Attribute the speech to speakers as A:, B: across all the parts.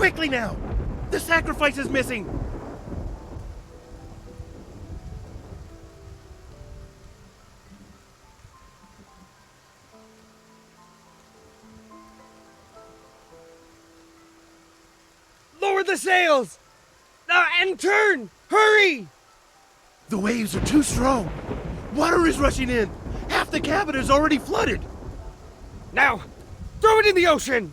A: Quickly now! The sacrifice is missing! Lower the sails! And turn! Hurry! The waves are too strong. Water is rushing in. Half the cabin is already flooded. Now, throw it in the ocean!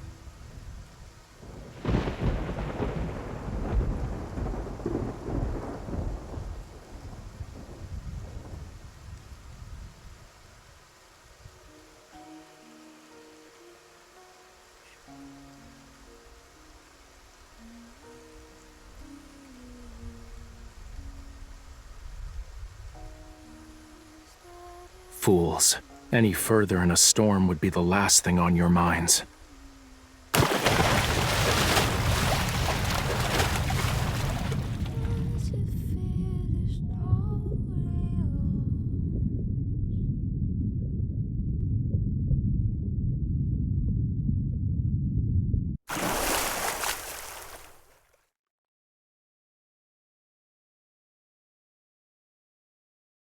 B: Fools. Any further in a storm would be the last thing on your minds.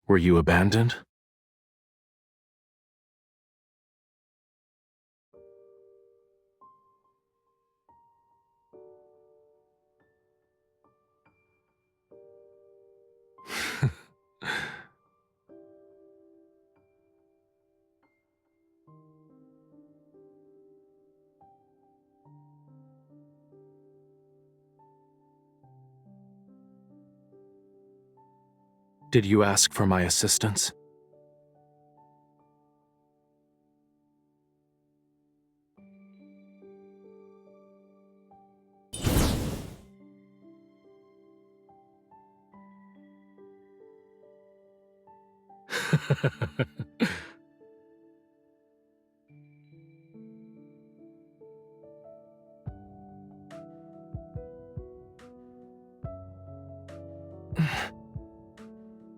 B: Were you abandoned? Did you ask for my assistance?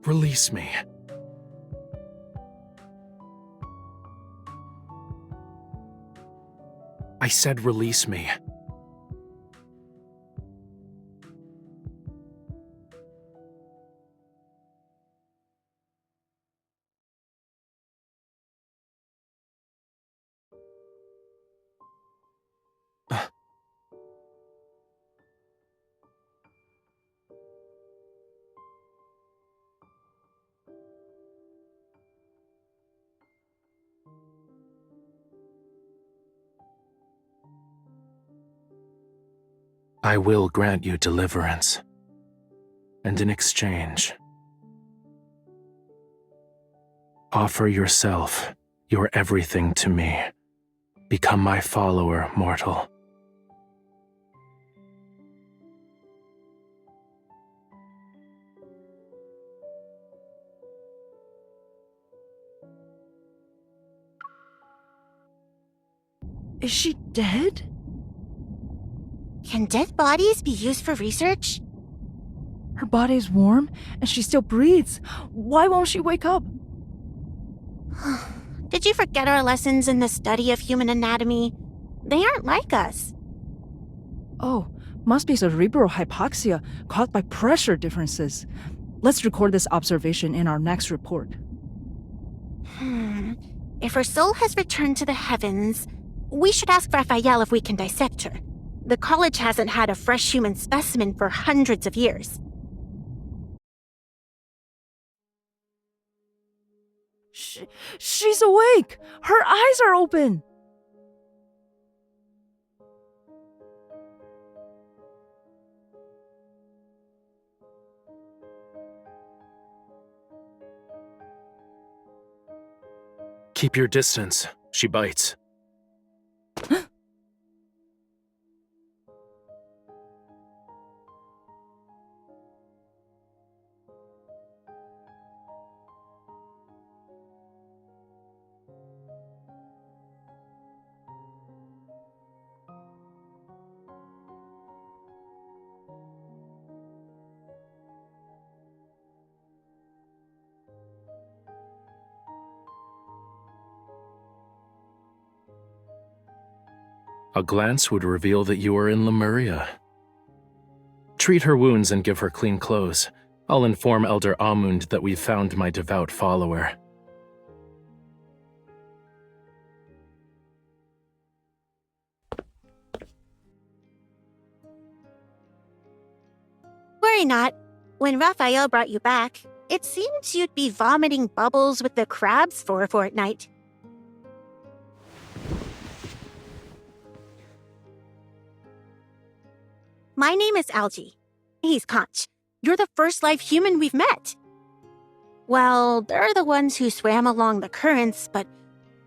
B: Release me. I said release me. I will grant you deliverance. And in exchange, offer yourself, your everything to me. Become my follower, mortal.
C: Is she dead?
D: Can dead bodies be used for research?
C: Her body's warm, and she still breathes. Why won't she wake up?
D: Did you forget our lessons in the study of human anatomy? They aren't like us.
C: Oh, must be cerebral hypoxia caused by pressure differences. Let's record this observation in our next report.
D: If her soul has returned to the heavens, we should ask Rafayel if we can dissect her. The college hasn't had a fresh human specimen for hundreds of years.
C: She's awake! Her eyes are open!
B: Keep your distance. She bites. A glance would reveal that you are in Lemuria. Treat her wounds and give her clean clothes. I'll inform Elder Amund that we've found my devout follower.
D: Worry not. When Raphael brought you back, it seemed you'd be vomiting bubbles with the crabs for a fortnight. My name is Algie. He's Conch. You're the first live human we've met. Well, they're the ones who swam along the currents, but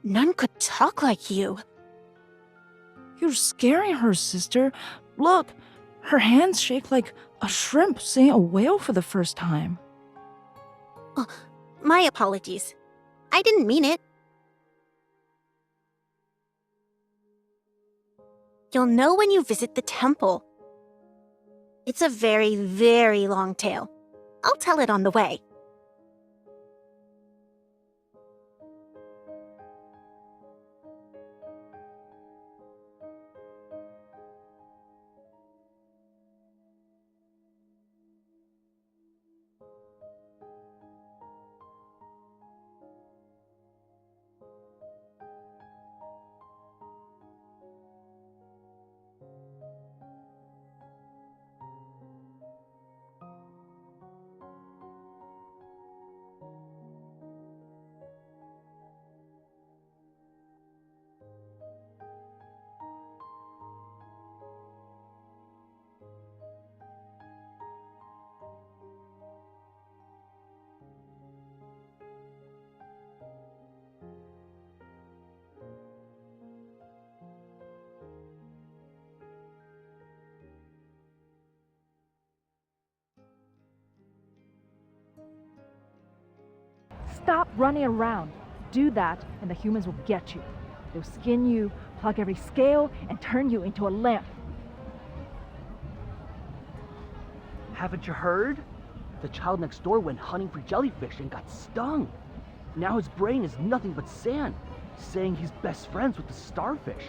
D: none could talk like you.
C: You're scaring her, sister. Look, her hands shake like a shrimp seeing a whale for the first time.
D: Oh, my apologies. I didn't mean it. You'll know when you visit the temple. It's a very, very long tale. I'll tell it on the way.
C: Stop running around. Do that, and the humans will get you. They'll skin you, plug every scale, and turn you into a lamp.
E: Haven't you heard? The child next door went hunting for jellyfish and got stung. Now his brain is nothing but sand, saying he's best friends with the starfish.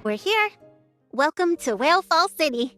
D: We're here. Welcome to Whale Fall City.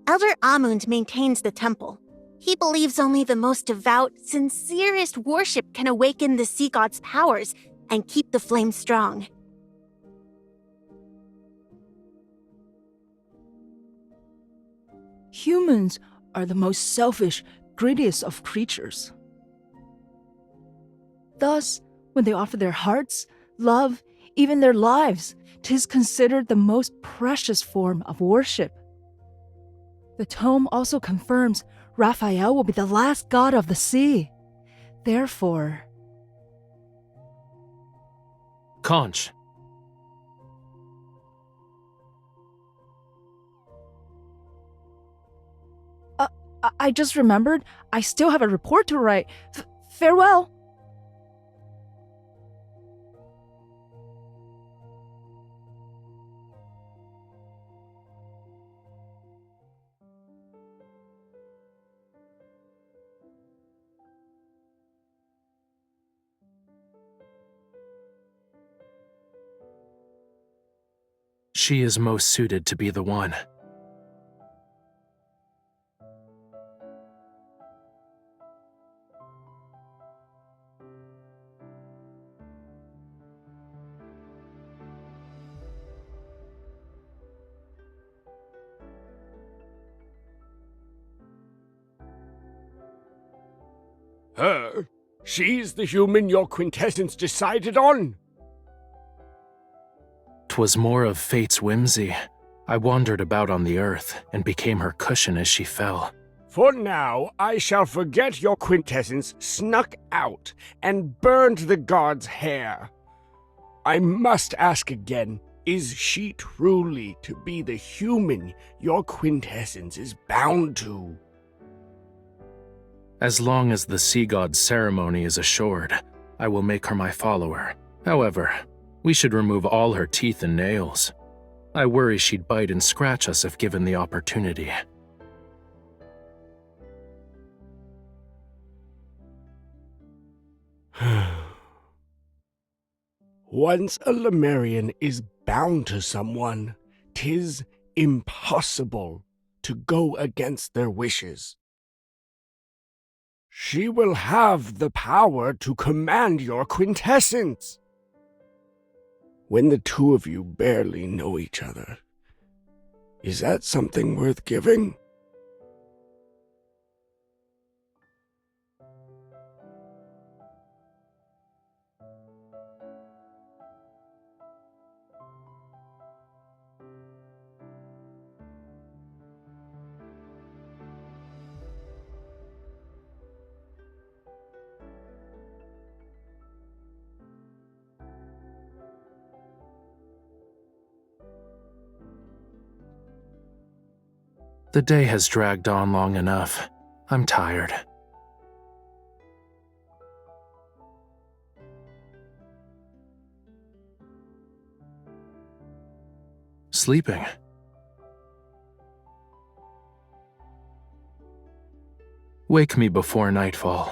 D: Elder Amund maintains the temple. He believes only the most devout, sincerest worship can awaken the sea god's powers and keep the flame strong.
C: Humans are the most selfish, greediest of creatures. Thus, when they offer their hearts, love, even their lives, 'tis considered the most precious form of worship. The tome also confirms Raphael will be the last god of the sea. Therefore...
B: Conch.
C: I just remembered I still have a report to write. Farewell!
B: She is most suited to be the one.
A: Her? She's the human your quintessence decided on?
B: 'Twas more of fate's whimsy. I wandered about on the earth and became her cushion as she fell.
F: For now, I shall forget your quintessence snuck out and burned the god's hair. I must ask again, is she truly to be the human your quintessence is bound to?
B: As long as the sea god's ceremony is assured, I will make her my follower. However, we should remove all her teeth and nails. I worry she'd bite and scratch us if given the opportunity.
F: Once a Lemurian is bound to someone, 'tis impossible to go against their wishes. She will have the power to command your quintessence. When the two of you barely know each other, is that something worth giving?
B: The day has dragged on long enough. I'm tired. Sleeping. Wake me before nightfall.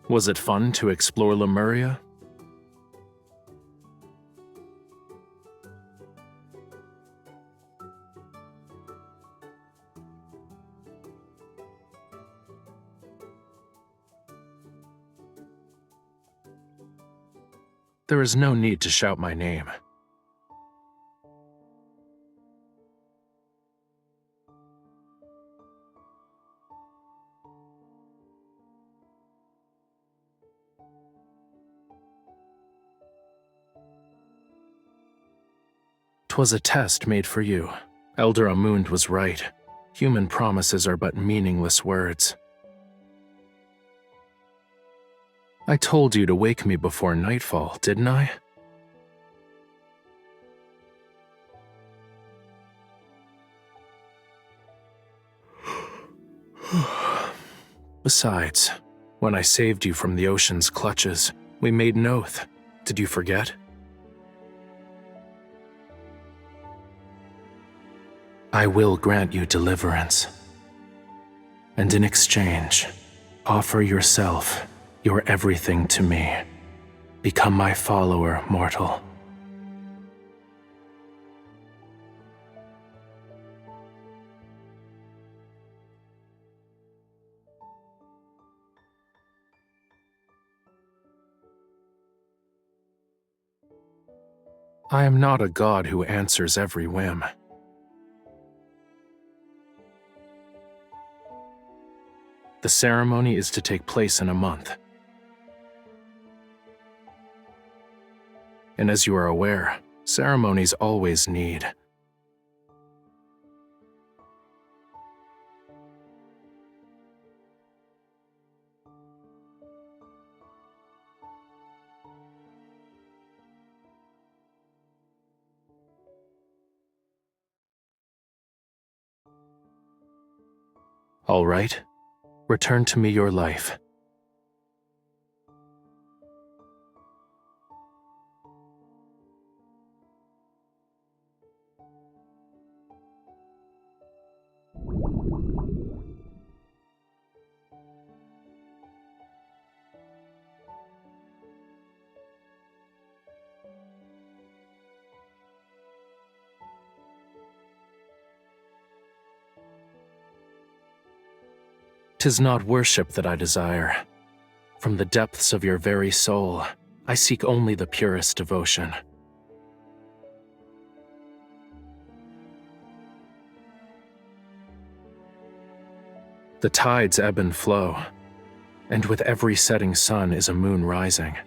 B: Was it fun to explore Lemuria? There is no need to shout my name. 'Twas a test made for you. Elder Amund was right. Human promises are but meaningless words. I told you to wake me before nightfall, didn't I? Besides, when I saved you from the ocean's clutches, we made an oath. Did you forget? I will grant you deliverance. And in exchange, offer yourself, your everything to me. Become my follower, mortal. I am not a god who answers every whim. The ceremony is to take place in a month. And as you are aware, ceremonies always need. All right, return to me your life. "'Tis not worship that I desire. From the depths of your very soul, I seek only the purest devotion. The tides ebb and flow, and with every setting sun is a moon rising.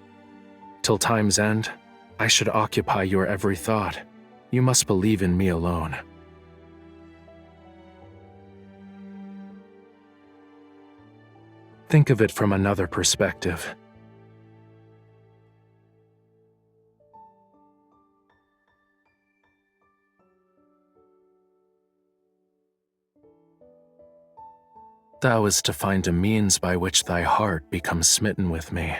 B: Till time's end, I should occupy your every thought. You must believe in me alone. Think of it from another perspective. Thou is to find a means by which thy heart becomes smitten with me.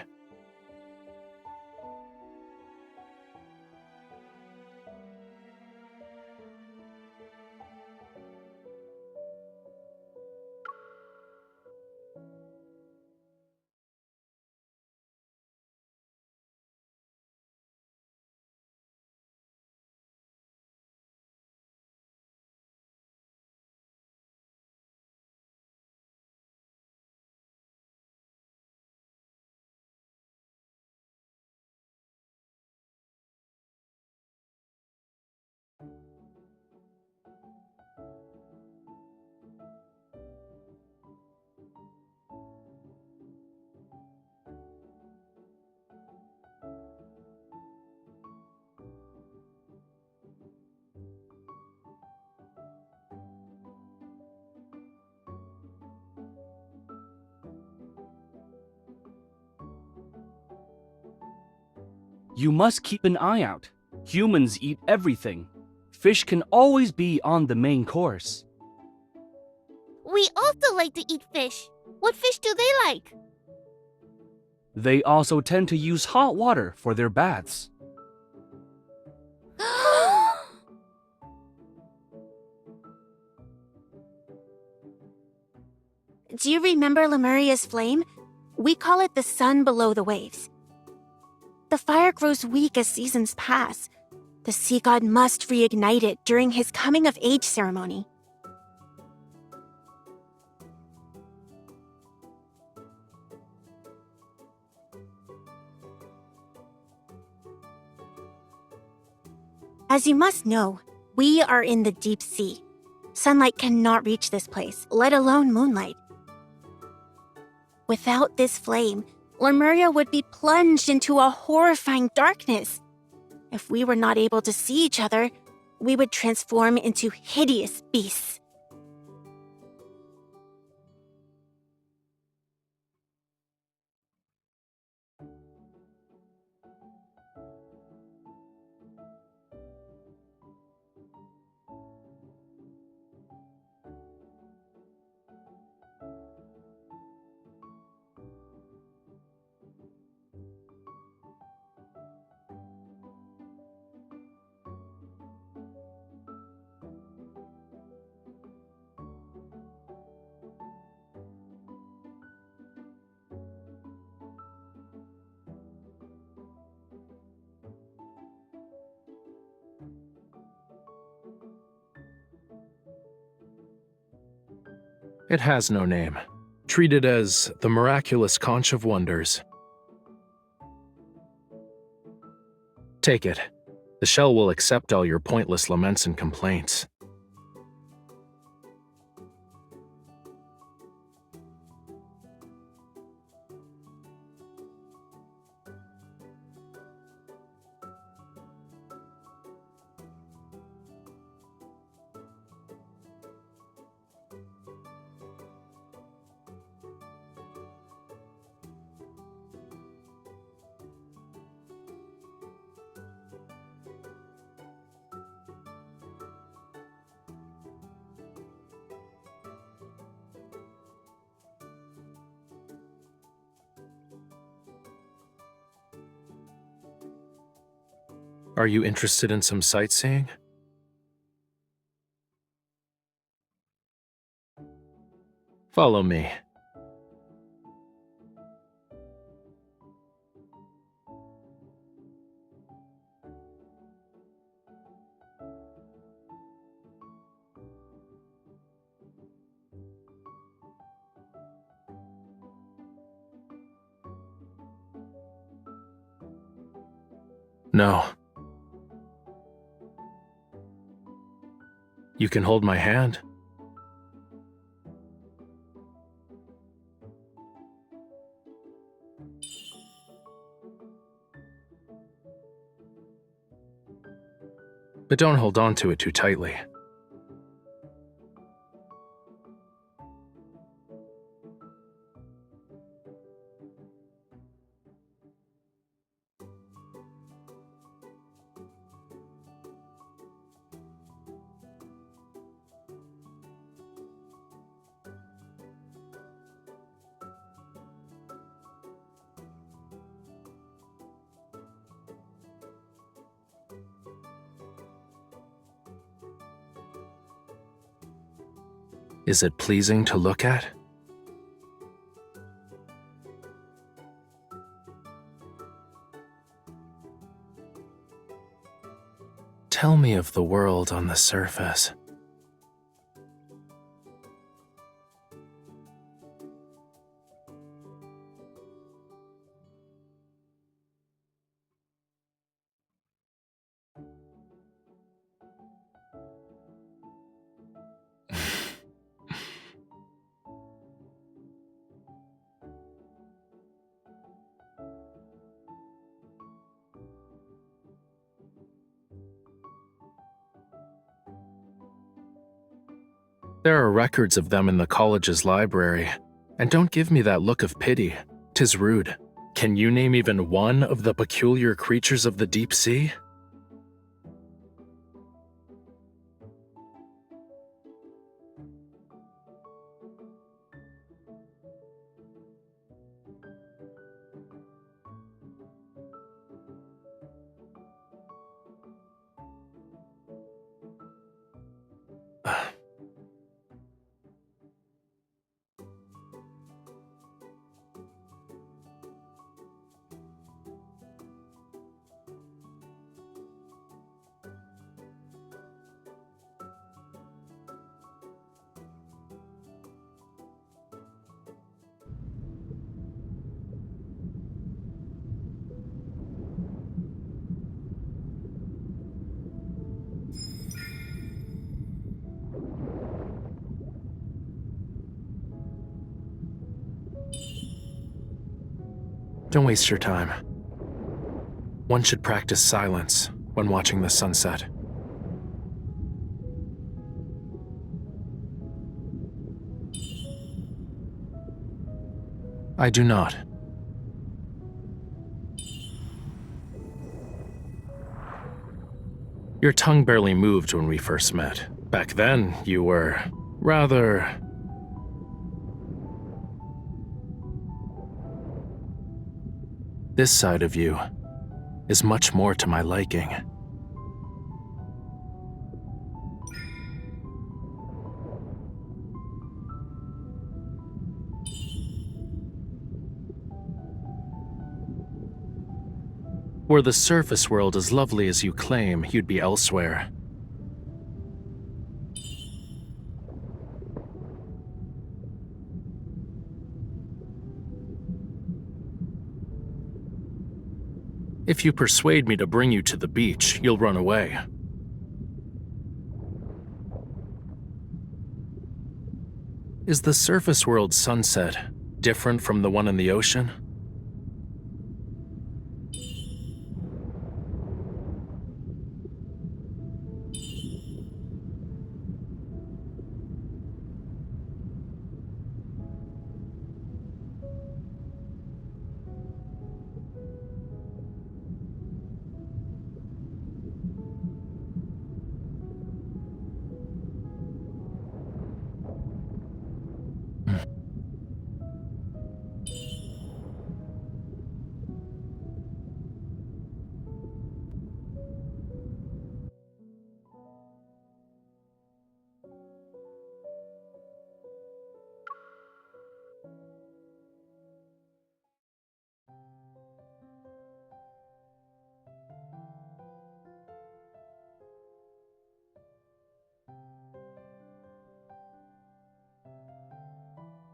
E: You must keep an eye out. Humans eat everything. Fish can always be on the main course.
G: We also like to eat fish. What fish do they like?
E: They also tend to use hot water for their baths.
D: Do you remember Lemuria's flame? We call it the sun below the waves. The fire grows weak as seasons pass. The sea god must reignite it during his coming-of-age ceremony. As you must know, we are in the deep sea. Sunlight cannot reach this place, let alone moonlight. Without this flame, Lemuria would be plunged into a horrifying darkness. If we were not able to see each other, we would transform into hideous beasts.
B: It has no name. Treat it as the miraculous conch of wonders. Take it. The shell will accept all your pointless laments and complaints. Are you interested in some sightseeing? Follow me. No. You can hold my hand. But don't hold on to it too tightly. Is it pleasing to look at? Tell me of the world on the surface. There are records of them in the college's library, and don't give me that look of pity. 'Tis rude. Can you name even one of the peculiar creatures of the deep sea? Don't waste your time. One should practice silence when watching the sunset. I do not. Your tongue barely moved when we first met. Back then, you were rather... This side of you is much more to my liking. Were the surface world as lovely as you claim, you'd be elsewhere. If you persuade me to bring you to the beach, you'll run away. Is the surface world's sunset different from the one in the ocean?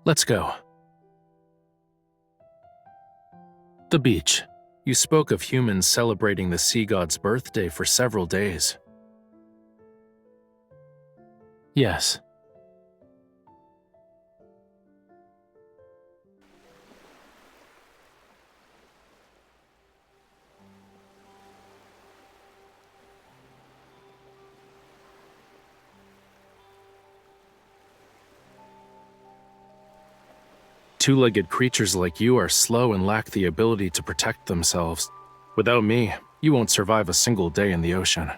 B: Let's go. The beach. You spoke of humans celebrating the sea god's birthday for several days. Yes. Two-legged creatures like you are slow and lack the ability to protect themselves. Without me, you won't survive a single day in the ocean.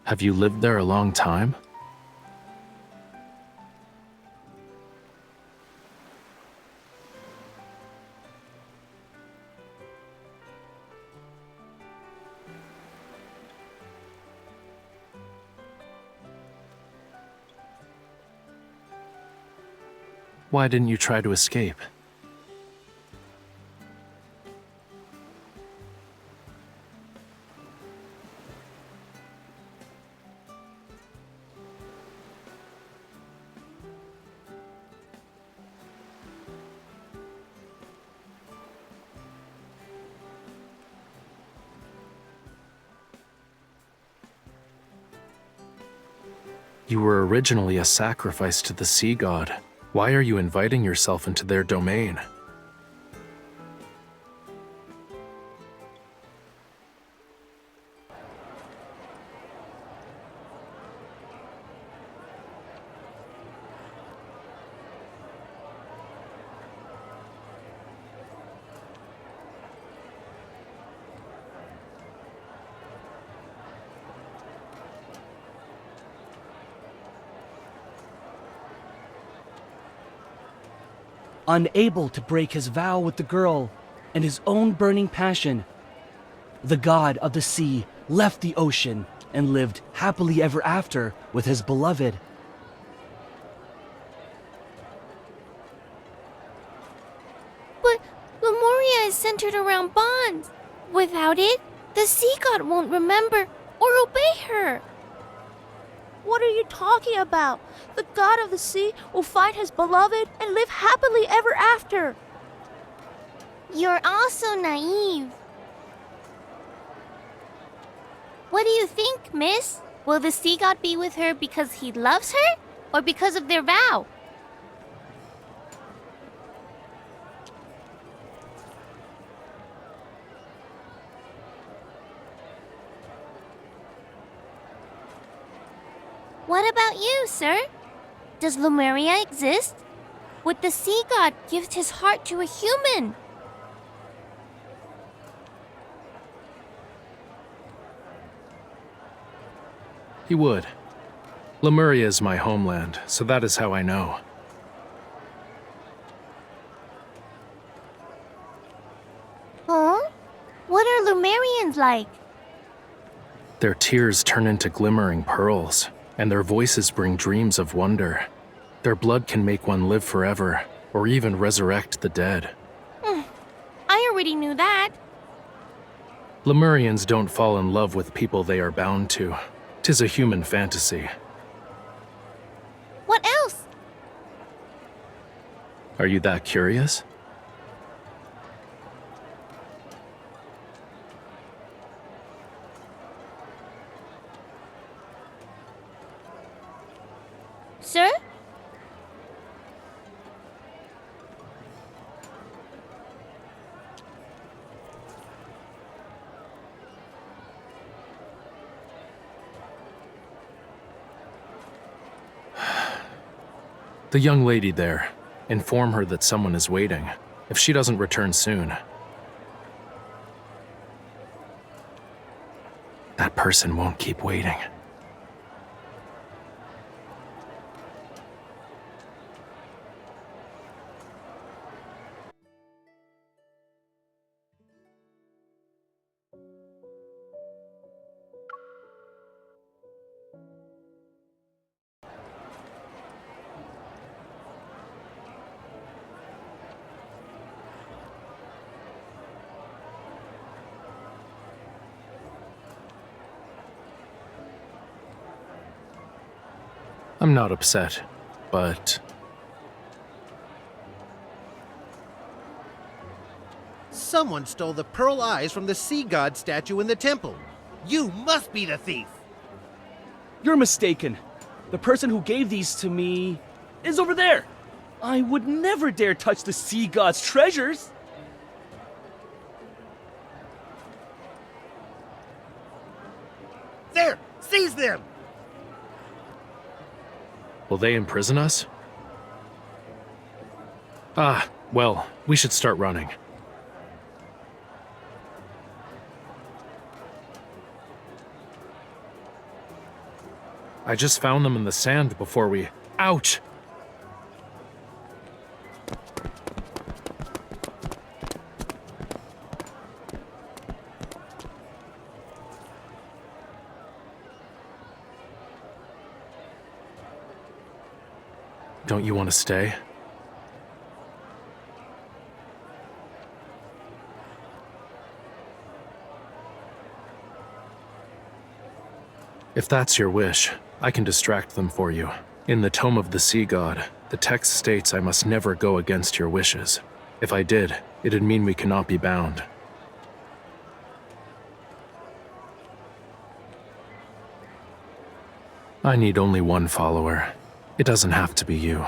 B: Have you lived there a long time? Why didn't you try to escape? You were originally a sacrifice to the sea god. Why are you inviting yourself into their domain?
E: Unable to break his vow with the girl and his own burning passion, the god of the sea left the ocean and lived happily ever after with his beloved.
G: But Lemuria is centered around bonds. Without it, the sea god won't remember or obey her.
H: What are you talking about? The god of the sea will find his beloved and live happily ever after.
G: You're also naive. What do you think, miss? Will the sea god be with her because he loves her or because of their vow? What about you, sir? Does Lemuria exist? Would the sea god give his heart to a human?
B: He would. Lemuria is my homeland, so that is how I know.
G: Huh? What are Lemurians like?
B: Their tears turn into glimmering pearls, and their voices bring dreams of wonder. Their blood can make one live forever, or even resurrect the dead.
G: I already knew that.
B: Lemurians don't fall in love with people they are bound to. 'Tis a human fantasy.
G: What else?
B: Are you that curious?
G: Sir?
B: The young lady there. Inform her that someone is waiting. If she doesn't return soon, that person won't keep waiting. I'm not upset, but
A: Someone stole the pearl eyes from the sea god statue in the temple. You must be the thief.
E: You're mistaken. The person who gave these to me is over there. I would never dare touch the sea god's treasures.
A: There! Seize them!
B: will they imprison us? Ah, well, we should start running. I just found them in the sand before we... Ouch! Don't you want to stay? If that's your wish, I can distract them for you. In the Tome of the Sea God, the text states I must never go against your wishes. If I did, it'd mean we cannot be bound. I need only one follower. It doesn't have to be you.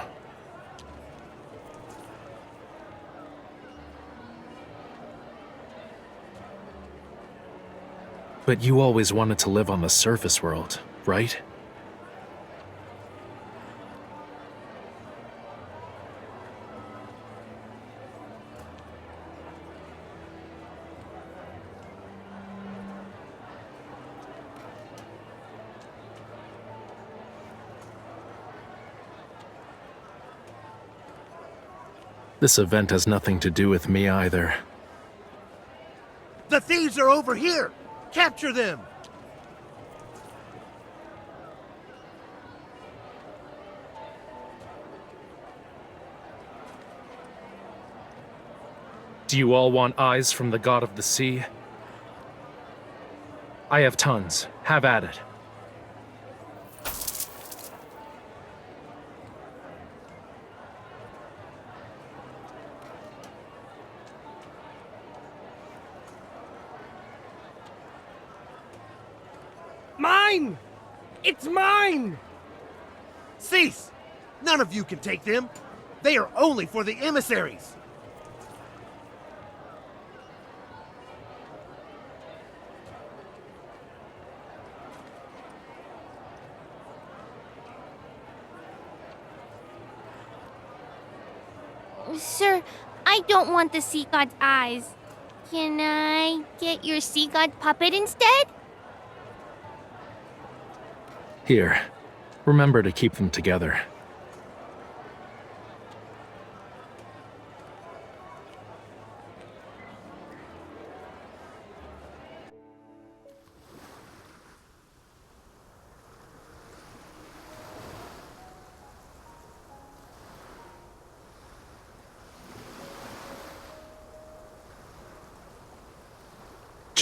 B: But you always wanted to live on the surface world, right? This event has nothing to do with me either.
A: The thieves are over here! Capture them!
B: Do you all want eyes from the god of the sea? I have tons. Have at it.
A: Mine! It's mine! Cease! None of you can take them. They are only for the emissaries.
G: Sir, I don't want the sea god's eyes. Can I get your sea god puppet instead?
B: Here. Remember to keep them together.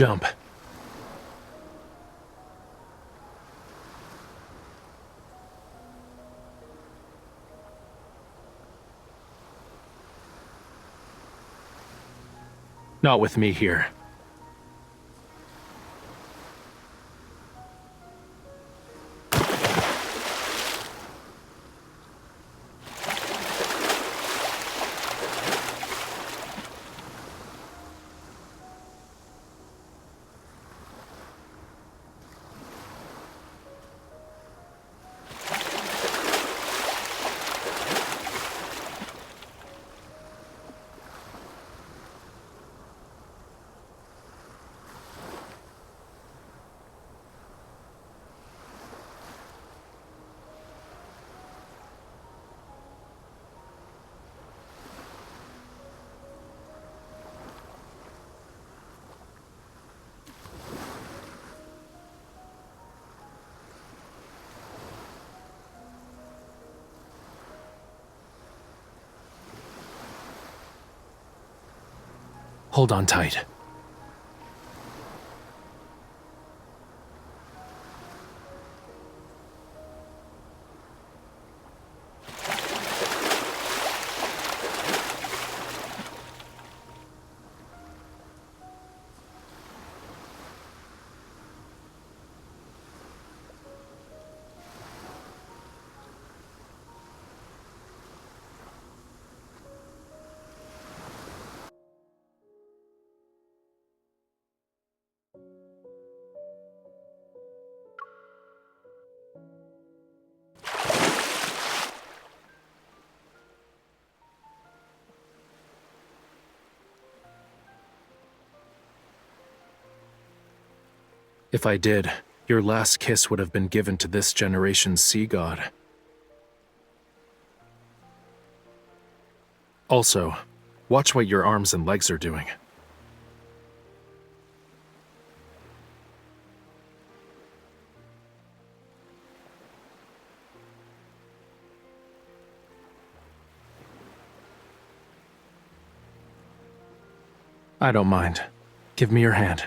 B: jump. Not with me here. Hold on tight. If I did, your last kiss would have been given to this generation's sea god. Also, watch what your arms and legs are doing. I don't mind. Give me your hand.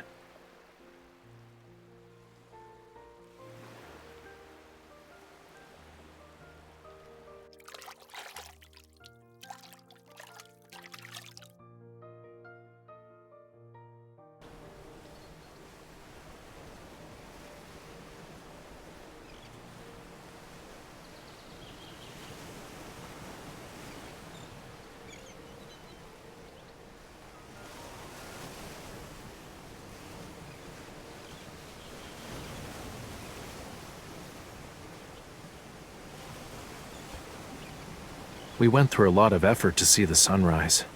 B: We went through a lot of effort to see the sunrise.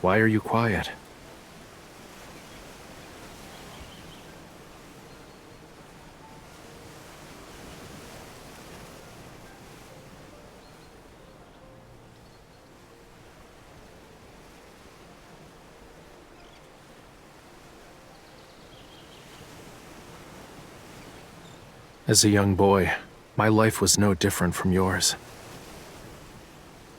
B: Why are you quiet? As a young boy, my life was no different from yours.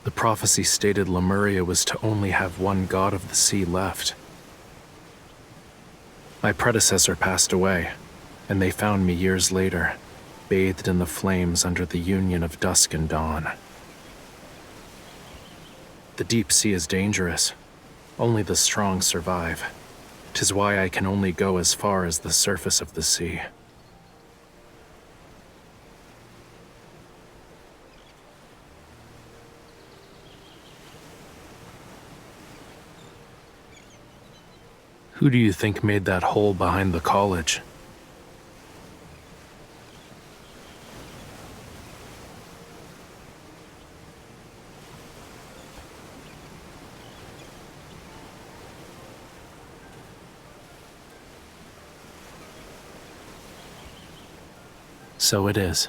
B: The prophecy stated Lemuria was to only have one god of the sea left. My predecessor passed away, and they found me years later, bathed in the flames under the union of dusk and dawn. The deep sea is dangerous. Only the strong survive. 'Tis why I can only go as far as the surface of the sea. Who do you think made that hole behind the college? So it is.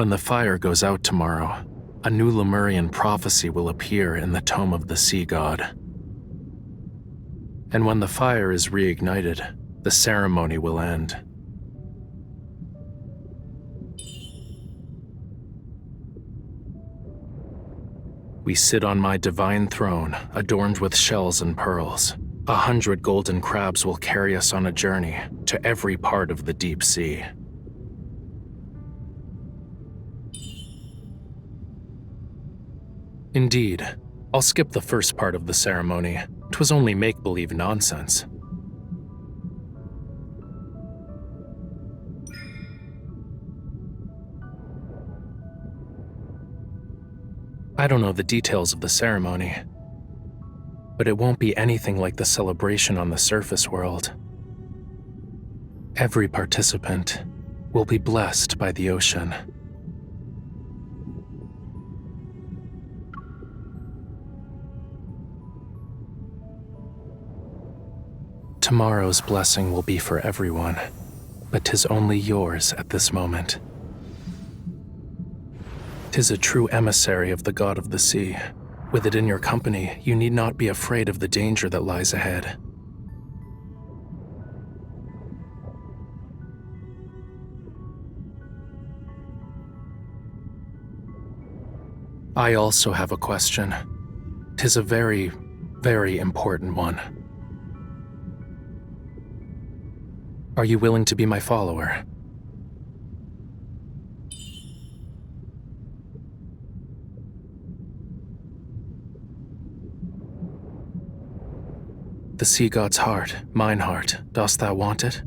B: When the fire goes out tomorrow, a new Lemurian prophecy will appear in the Tome of the Sea God. And when the fire is reignited, the ceremony will end. We sit on my divine throne, adorned with shells and pearls. 100 golden crabs will carry us on a journey to every part of the deep sea. Indeed, I'll skip the first part of the ceremony. 'Twas only make-believe nonsense. I don't know the details of the ceremony, but it won't be anything like the celebration on the surface world. Every participant will be blessed by the ocean. Tomorrow's blessing will be for everyone, but 'tis only yours at this moment. 'Tis a true emissary of the god of the sea. With it in your company, you need not be afraid of the danger that lies ahead. I also have a question. 'Tis a very, very important one. Are you willing to be my follower? The sea god's heart, mine heart, dost thou want it?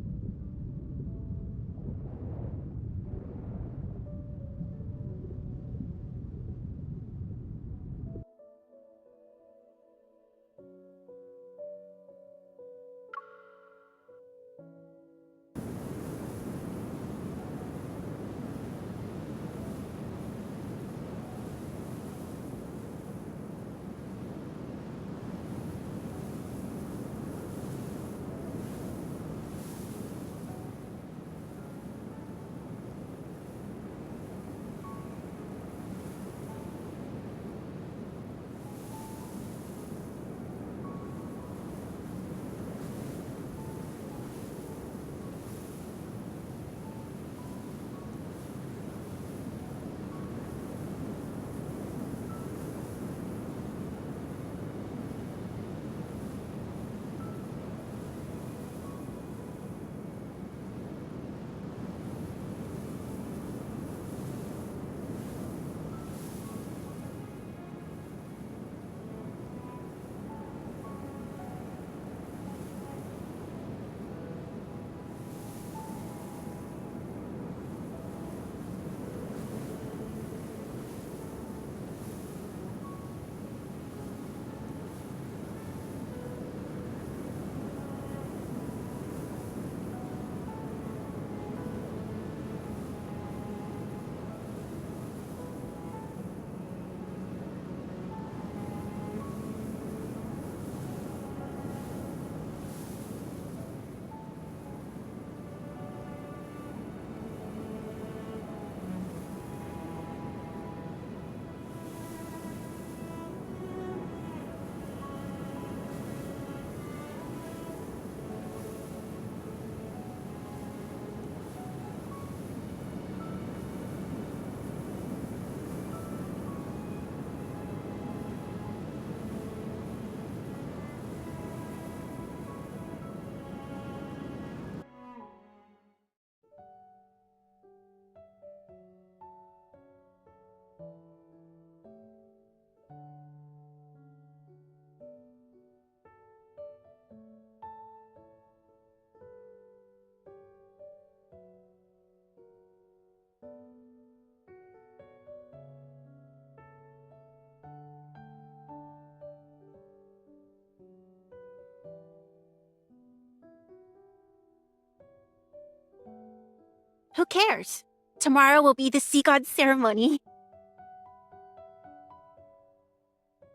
D: Who cares? Tomorrow will be the sea god ceremony.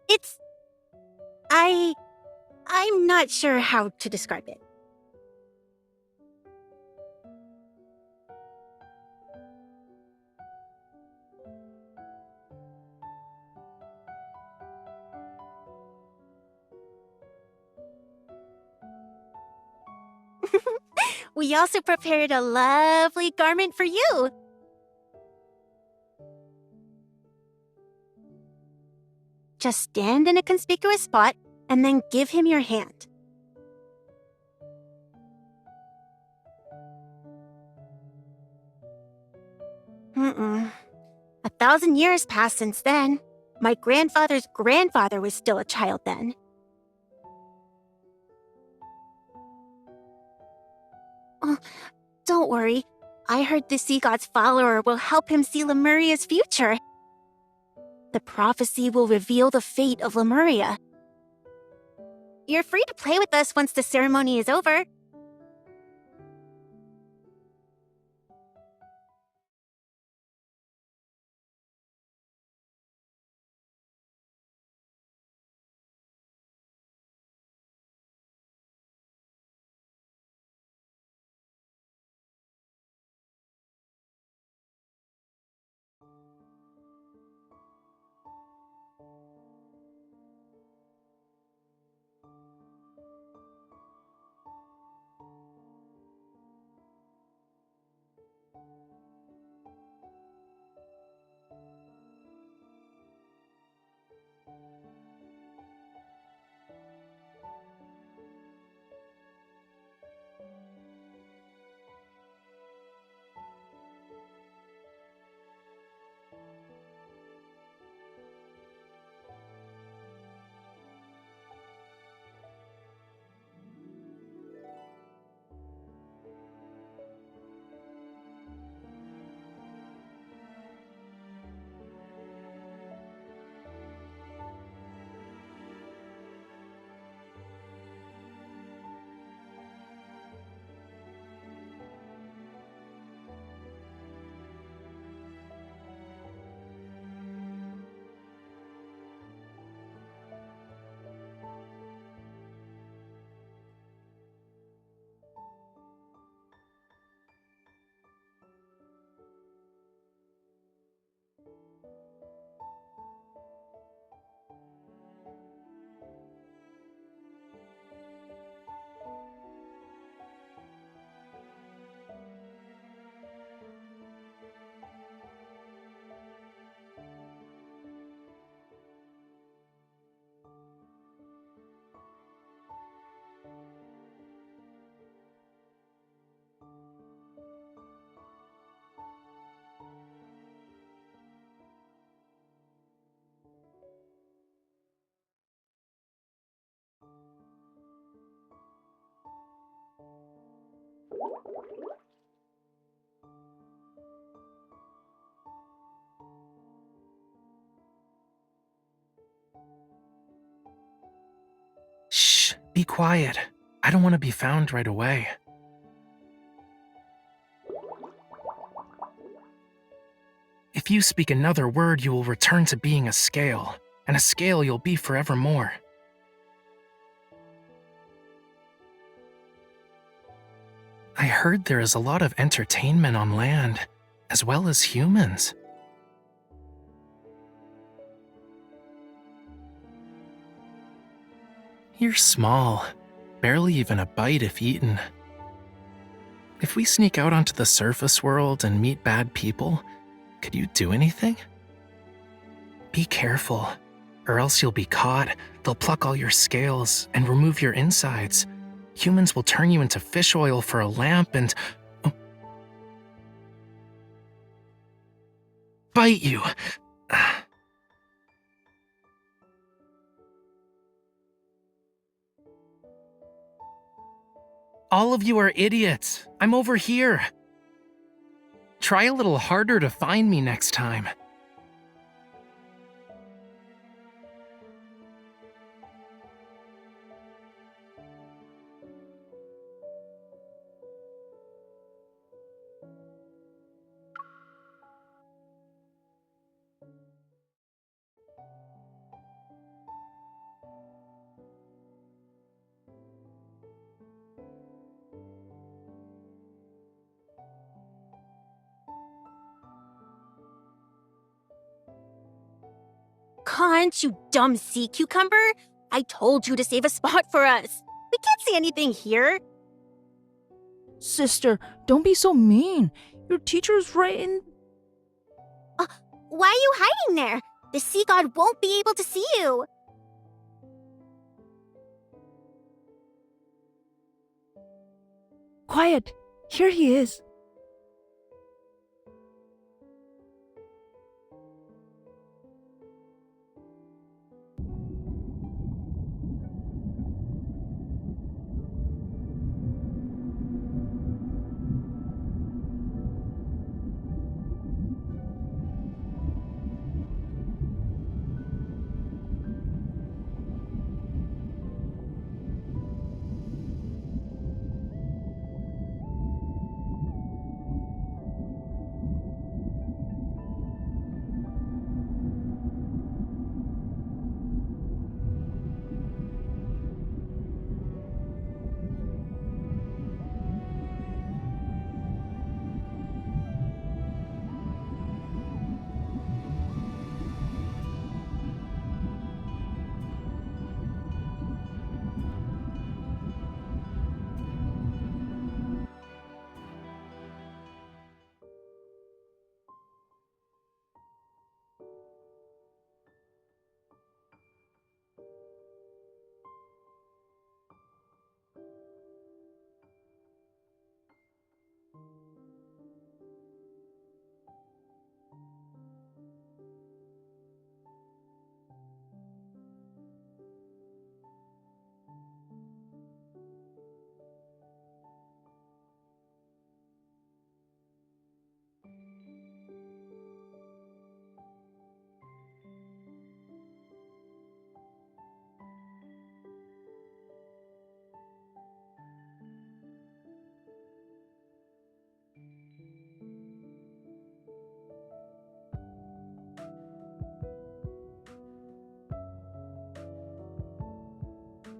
D: It's... I'm not sure how to describe it. We also prepared a lovely garment for you. Just stand in a conspicuous spot and then give him your hand. Mm-mm. 1,000 years passed since then. My grandfather's grandfather was still a child then. Oh, don't worry. I heard the sea god's follower will help him see Lemuria's future. The prophecy will reveal the fate of Lemuria. You're free to play with us once the ceremony is over.
B: Shh, be quiet. I don't want to be found right away. If you speak another word, you will return to being a scale, and a scale you'll be forevermore. I heard there is a lot of entertainment on land, as well as humans. You're small, barely even a bite if eaten. If we sneak out onto the surface world and meet bad people, could you do anything? Be careful, or else you'll be caught. They'll pluck all your scales and remove your insides. Humans will turn you into fish oil for a lamp and bite you. All of you are idiots. I'm over here. Try a little harder to find me next time.
D: Conch, you dumb sea cucumber! I told you to save a spot for us. We can't see anything here.
C: Sister, don't be so mean. Your teacher's right in.
D: Why are you hiding there? The sea god won't be able to see you.
C: Quiet. Here he is.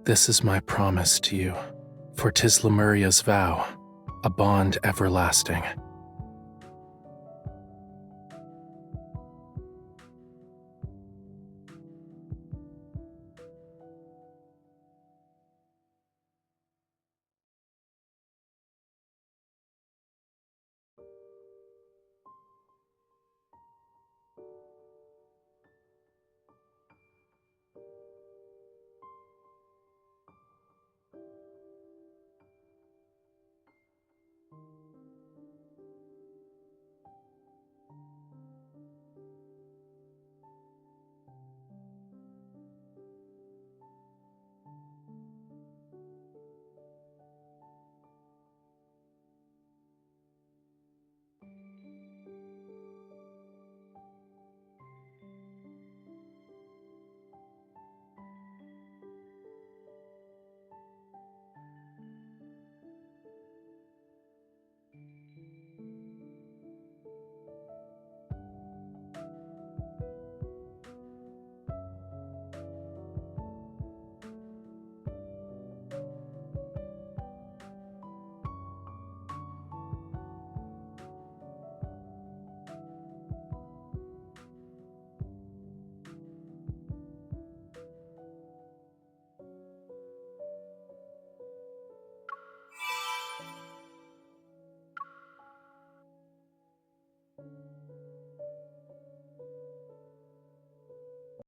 B: This is my promise to you, for 'tis Lemuria's vow, a bond everlasting.